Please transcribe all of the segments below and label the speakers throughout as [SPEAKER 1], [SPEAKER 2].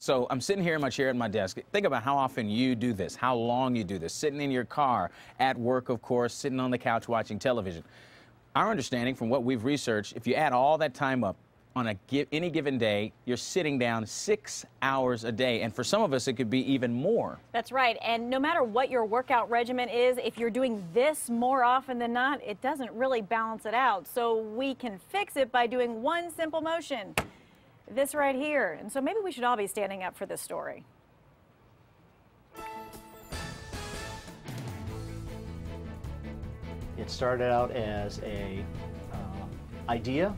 [SPEAKER 1] So I'm sitting here in my chair at my desk. Think about how often you do this, how long you do this, sitting in your car, at work, of course, sitting on the couch watching television. Our understanding from what we've researched, if you add all that time up on any given day, you're sitting down 6 hours a day. And for some of us, it could be even more.
[SPEAKER 2] That's right. And no matter what your workout regimen is, if you're doing this more often than not, it doesn't really balance it out. So we can fix it by doing one simple motion. This right here. And so maybe we should all be standing up for this story.
[SPEAKER 3] It started out as a idea,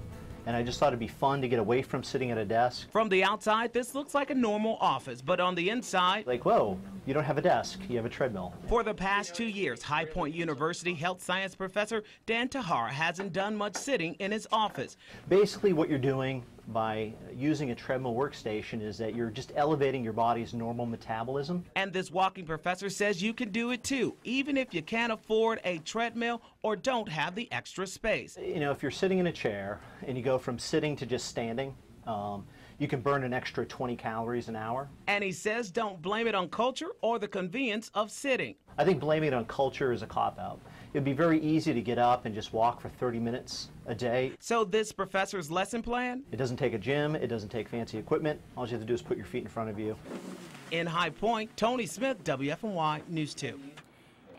[SPEAKER 3] and I just thought it'd be fun to get away from sitting at a desk.
[SPEAKER 4] From the outside, this looks like a normal office, but on the inside,
[SPEAKER 3] Like, whoa, you don't have a desk, you have a treadmill.
[SPEAKER 4] for the past 2 years, High Point University health science professor Dan Tahar hasn't done much sitting in his office.
[SPEAKER 3] Basically what you're doing by using a treadmill workstation is that you're just elevating your body's normal metabolism.
[SPEAKER 4] And this walking professor says you can do it too, even if you can't afford a treadmill or don't have the extra space.
[SPEAKER 3] You know, if you're sitting in a chair and you go from sitting to just standing, you can burn an extra 20 calories an hour.
[SPEAKER 4] And he says don't blame it on culture or the convenience of sitting.
[SPEAKER 3] I think blaming it on culture is a cop-out. It'd be very easy to get up and just walk for 30 minutes a day.
[SPEAKER 4] So this professor's lesson plan?
[SPEAKER 3] It doesn't take a gym, it doesn't take fancy equipment. All you have to do is put your feet in front of you.
[SPEAKER 4] In High Point, Tony Smith, WFNY News 2.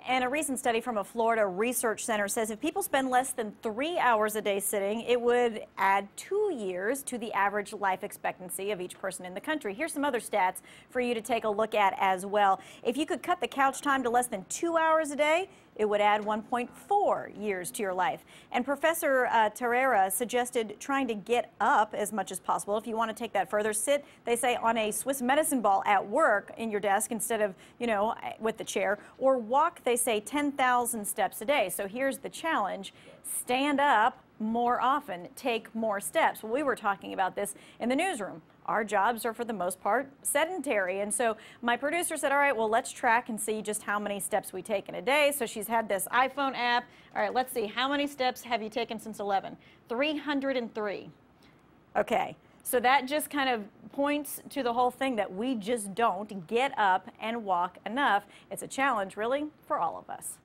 [SPEAKER 2] And a recent study from a Florida research center says if people spend less than 3 hours a day sitting, it would add 2 years to the average life expectancy of each person in the country. Here's some other stats for you to take a look at as well. If you could cut the couch time to less than 2 hours a day, it would add 1.4 years to your life. And Professor Terrera suggested trying to get up as much as possible. If you want to take that further, sit, they say, on a Swiss medicine ball at work in your desk instead of, you know, with the chair. Or walk, they say, 10,000 steps a day. So here's the challenge. Stand up more often. Take more steps. Well, we were talking about this in the newsroom. Our jobs are, for the most part, sedentary. And so my producer said, all right, well, let's track and see just how many steps we take in a day. So she's had this iPhone app. All right, let's see. How many steps have you taken since 11? 303. Okay. So that just kind of points to the whole thing that we just don't get up and walk enough. It's a challenge, really, for all of us.